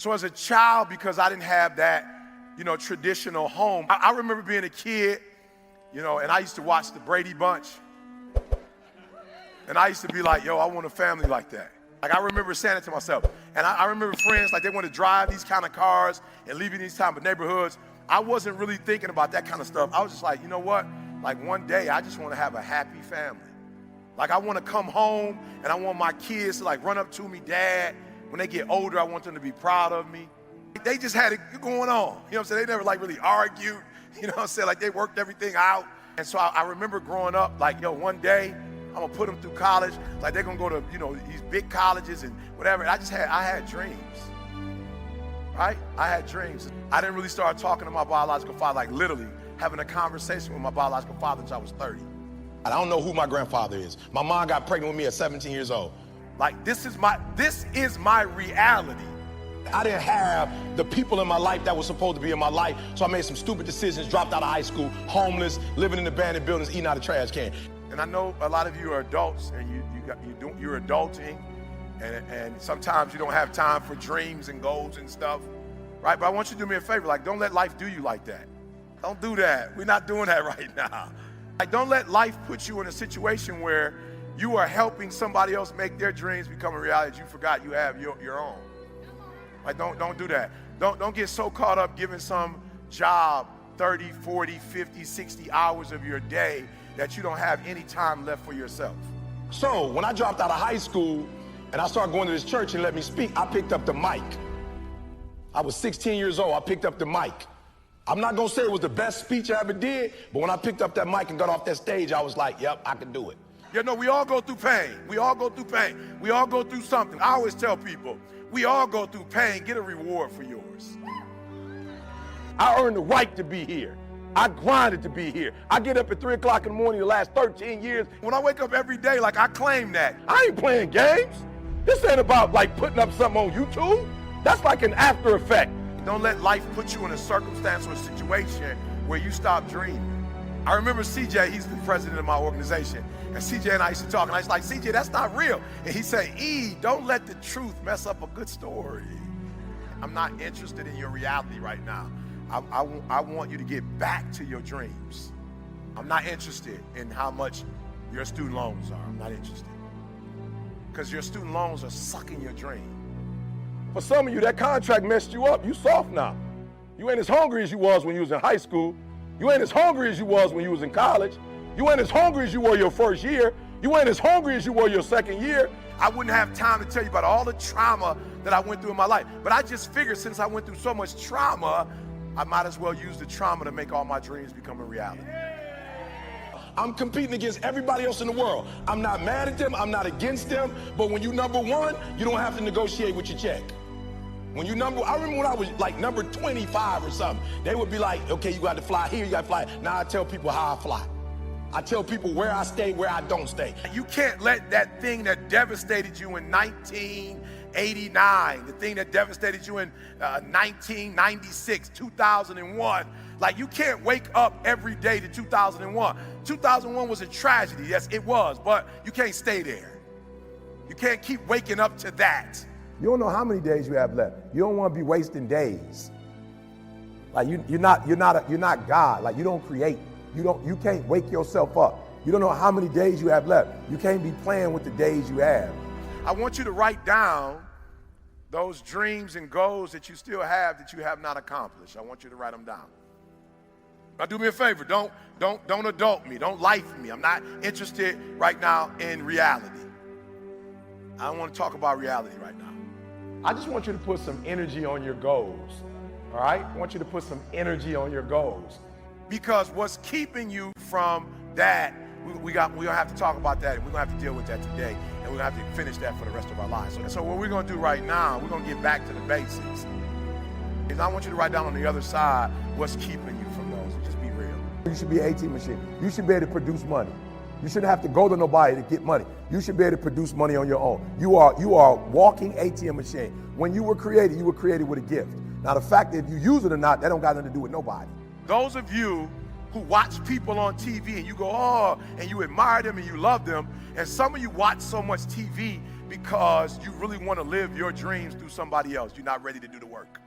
So as a child, because I didn't have that, traditional home, I remember being a kid, and I used to watch the Brady Bunch. And I used to be like, yo, I want a family like that. Like, I remember saying it to myself. And I remember friends, like, they want to drive these kind of cars and live in these type of neighborhoods. I wasn't really thinking about that kind of stuff. I was just like, you know what? Like, one day, I just want to have a happy family. Like, I want to come home, and I want my kids to, like, run up to me, Dad. When they get older, I want them to be proud of me. They just had it going on. You know what I'm saying? They never, like, really argued. You know what I'm saying? Like, they worked everything out. And so I remember growing up, like, yo, one day, I'm gonna put them through college. Like, they're gonna go to, these big colleges and whatever. And I had dreams, right? I had dreams. I didn't really start talking to my biological father, like literally having a conversation with my biological father until I was 30. I don't know who my grandfather is. My mom got pregnant with me at 17 years old. Like, this is my reality. I didn't have the people in my life that were supposed to be in my life, so I made some stupid decisions, dropped out of high school, homeless, living in abandoned buildings, eating out of trash can. And I know a lot of you are adults, and you're adulting, and sometimes you don't have time for dreams and goals and stuff, right? But I want you to do me a favor, like, don't let life do you like that. Don't do that. We're not doing that right now. Like, don't let life put you in a situation where you are helping somebody else make their dreams become a reality. You forgot you have your own. Like, don't do that. Don't get so caught up giving some job 30, 40, 50, 60 hours of your day that you don't have any time left for yourself. So when I dropped out of high school and I started going to this church and let me speak, I picked up the mic. I was 16 years old, I picked up the mic. I'm not gonna say it was the best speech I ever did, but when I picked up that mic and got off that stage, I was like, yep, I can do it. We all go through pain. We all go through pain. We all go through something. I always tell people, we all go through pain. Get a reward for yours. I earned the right to be here. I grinded to be here. I get up at 3 o'clock in the morning the last 13 years. When I wake up every day, like, I claim that. I ain't playing games. This ain't about, like, putting up something on YouTube. That's like an after effect. Don't let life put you in a circumstance or a situation where you stop dreaming. I remember CJ, he's the president of my organization, and CJ and I used to talk, and I was like, CJ, that's not real. And he said, E, don't let the truth mess up a good story. I'm not interested in your reality right now. I want you to get back to your dreams. I'm not interested in how much your student loans are. I'm not interested. Because your student loans are sucking your dream. For some of you, that contract messed you up. You soft now. You ain't as hungry as you was when you was in high school. You ain't as hungry as you was when you was in college. You ain't as hungry as you were your first year. You ain't as hungry as you were your second year. I wouldn't have time to tell you about all the trauma that I went through in my life. But I just figured since I went through so much trauma, I might as well use the trauma to make all my dreams become a reality. I'm competing against everybody else in the world. I'm not mad at them, I'm not against them, but when you number one, you don't have to negotiate with your check. I remember when I was like number 25 or something, they would be like, okay, you got to fly here, you got to fly. Now I tell people how I fly. I tell people where I stay, where I don't stay. You can't let that thing that devastated you in 1989, the thing that devastated you in 1996, 2001, like, you can't wake up every day to 2001. 2001 was a tragedy, yes, it was, but you can't stay there. You can't keep waking up to that. You don't know how many days you have left. You don't want to be wasting days. Like, you're not God. Like, you don't create. You can't wake yourself up. You don't know how many days you have left. You can't be playing with the days you have. I want you to write down those dreams and goals that you still have that you have not accomplished. I want you to write them down. Now do me a favor, don't adult me, don't life me. I'm not interested right now in reality. I don't want to talk about reality right now. I just want you to put some energy on your goals, all right? I want you to put some energy on your goals. Because what's keeping you from that, we're gonna have to talk about that, and we're gonna have to deal with that today, and we're gonna have to finish that for the rest of our lives. So what we're gonna do right now, we're gonna get back to the basics. And I want you to write down on the other side what's keeping you from those, and just be real. You should be an ATM machine. You should be able to produce money. You shouldn't have to go to nobody to get money. You should be able to produce money on your own. You are a walking ATM machine. When you were created with a gift. Now, the fact that if you use it or not, that don't got nothing to do with nobody. Those of you who watch people on TV and you go, oh, and you admire them and you love them, and some of you watch so much TV because you really want to live your dreams through somebody else. You're not ready to do the work.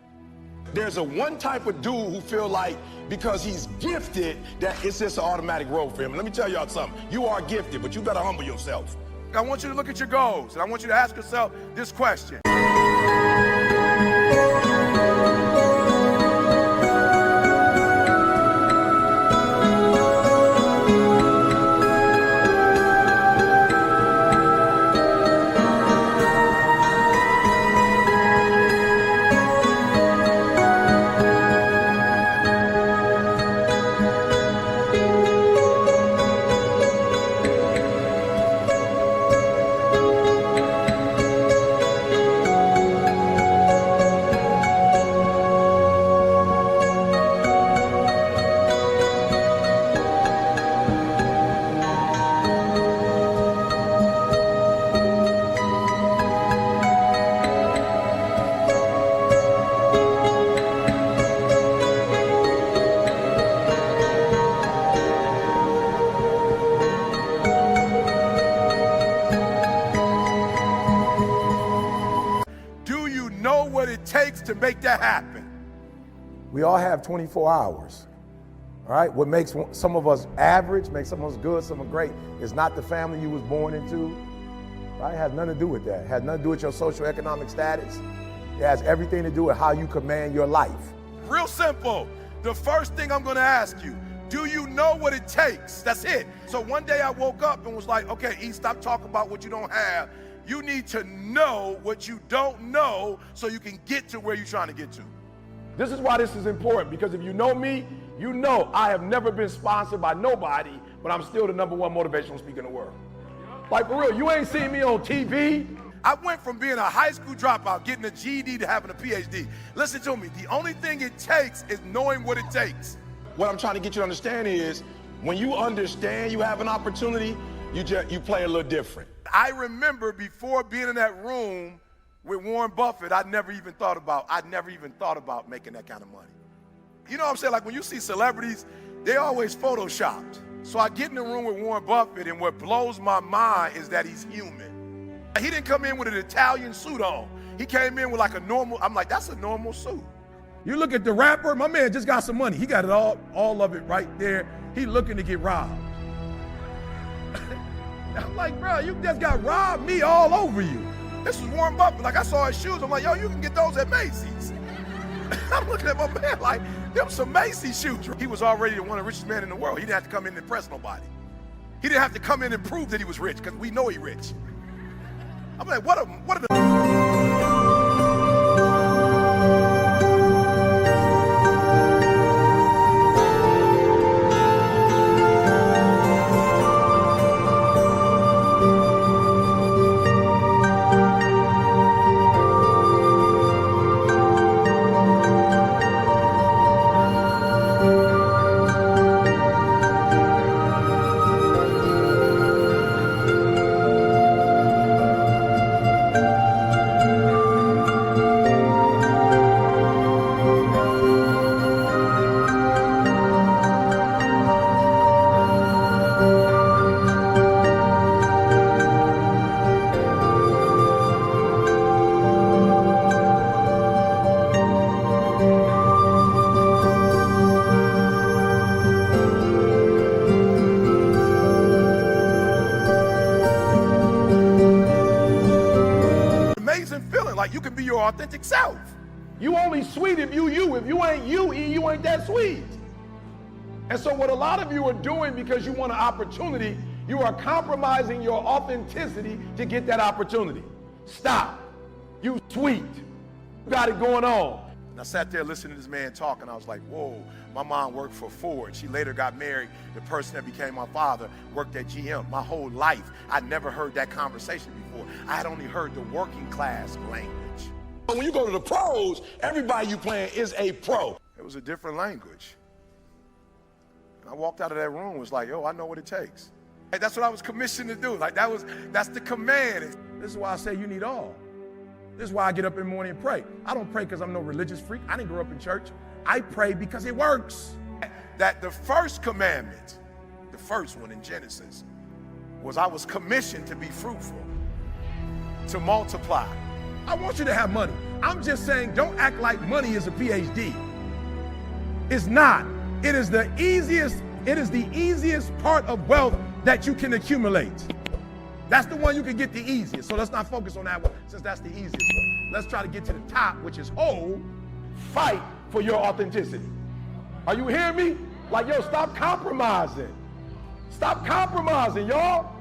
There's a one type of dude who feel like because he's gifted that it's just an automatic road for him. And let me tell y'all something. You are gifted, but you better humble yourself. I want you to look at your goals, and I want you to ask yourself this question. Know what it takes to make that happen. We all have 24 hours, all right? What makes some of us average, makes some of us good, some of us great, is not the family you was born into, right? It has nothing to do with that. It has nothing to do with your socioeconomic status. It has everything to do with how you command your life. Real simple. The first thing I'm gonna ask you, do you know what it takes? That's it. So one day I woke up and was like, okay, E, stop talking about what you don't have. You need to know what you don't know so you can get to where you're trying to get to. This is why this is important, because if you know me, you know I have never been sponsored by nobody, but I'm still the #1 motivational speaker in the world. Like, for real, you ain't seen me on TV. I went from being a high school dropout, getting a GED, to having a PhD. Listen to me, the only thing it takes is knowing what it takes. What I'm trying to get you to understand is, when you understand you have an opportunity, you play a little different. I remember before being in that room with Warren Buffett, I'd never even thought about making that kind of money. You know what I'm saying? Like when you see celebrities, they always photoshopped. So I get in the room with Warren Buffett, and what blows my mind is that he's human. He didn't come in with an Italian suit on. He came in with like a normal, I'm like, that's a normal suit. You look at the rapper, my man just got some money. He got it all of it right there. He looking to get robbed. I'm like, bro, you just got robbed me all over you. This was Warren Buffett. Like, I saw his shoes. I'm like, yo, you can get those at Macy's. I'm looking at my man like, them some Macy's shoes. He was already one of the richest men in the world. He didn't have to come in and impress nobody. He didn't have to come in and prove that he was rich, because we know he rich. I'm like, what are the... Like, you can be your authentic self. You only sweet if you. If you ain't you, E, you ain't that sweet. And so what a lot of you are doing, because you want an opportunity, you are compromising your authenticity to get that opportunity. Stop. You sweet. You got it going on. And I sat there listening to this man talk, and I was like, whoa, my mom worked for Ford. She later got married. The person that became my father worked at GM. My whole life, I never heard that conversation before. I had only heard the working class language. When you go to the pros, everybody you playing is a pro. It was a different language. And I walked out of that room and was like, yo, I know what it takes. Hey, that's what I was commissioned to do. Like, that's the command. This is why I say you need all. This is why I get up in the morning and pray. I don't pray because I'm no religious freak. I didn't grow up in church. I pray because it works. That the first commandment, the first one in Genesis, was I was commissioned to be fruitful. to multiply. I want you to have money. I'm just saying, don't act like money is a PhD. It's not. It is the easiest part of wealth that you can accumulate. That's the one you can get the easiest. So let's not focus on that one since that's the easiest one. Let's try to get to the top, which is whole. Fight for your authenticity. Are you hearing me? Like, yo, stop compromising. Stop compromising, y'all.